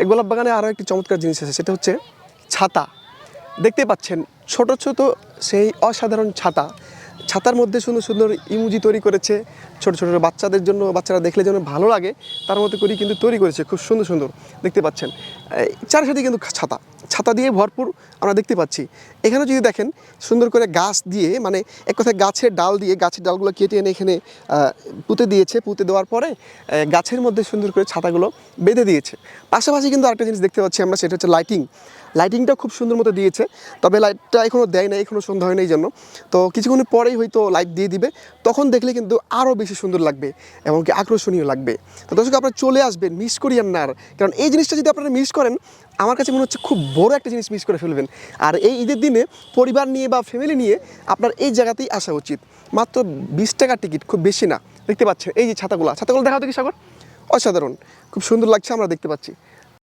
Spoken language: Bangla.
এই গোলাপ বাগানে আরও একটি চমৎকার জিনিস আছে, সেটা হচ্ছে ছাতা। দেখতে পাচ্ছেন ছোট ছোট সেই অসাধারণ ছাতা, ছাতার মধ্যে সুন্দর সুন্দর ইমোজি তৈরি করেছে ছোট ছোট বাচ্চাদের জন্য, বাচ্চারা দেখলে যেন ভালো লাগে তার মতো করে কিন্তু তৈরি করেছে, খুব সুন্দর সুন্দর দেখতে পাচ্ছেন। চারসাথে কিন্তু ছাতা, ছাতা দিয়ে ভরপুর আমরা দেখতে পাচ্ছি। এখানে যদি দেখেন সুন্দর করে গাছ দিয়ে, মানে এক কথায় গাছের ডাল দিয়ে, গাছের ডালগুলো কেটে এনে এখানে পুঁতে দিয়েছে, পুঁতে দেওয়ার পরে গাছের মধ্যে সুন্দর করে ছাতাগুলো বেঁধে দিয়েছে। পাশাপাশি কিন্তু আরেকটা জিনিস দেখতে পাচ্ছি আমরা, সেটা হচ্ছে লাইটিংটা খুব সুন্দর মতো দিয়েছে, তবে লাইটটা এখনও দেয় না, এখনও সন্ধ্যা হয় না, এই জন্য তো কিছুক্ষণ পরেই হয়তো লাইট দিয়ে দিবে, তখন দেখলে কিন্তু আরও বেশি সুন্দর লাগবে এবং কি আকর্ষণীয় লাগবে। তো দর্শক আপনারা চলে আসবেন, মিস করিয়েন না আর, কারণ এই জিনিসটা যদি আপনারা মিস করেন আমার কাছে মনে হচ্ছে খুব বড় একটা জিনিস মিস করে ফেলবেন। আর এই ঈদের দিনে পরিবার নিয়ে বা ফ্যামিলি নিয়ে আপনার এই জায়গাতেই আসা উচিত। মাত্র 20 টাকার টিকিট, খুব বেশি না। দেখতে পাচ্ছেন এই যে ছাতাগুলো দেখা হতো কি সাগর, অসাধারণ, খুব সুন্দর লাগছে আমরা দেখতে পাচ্ছি।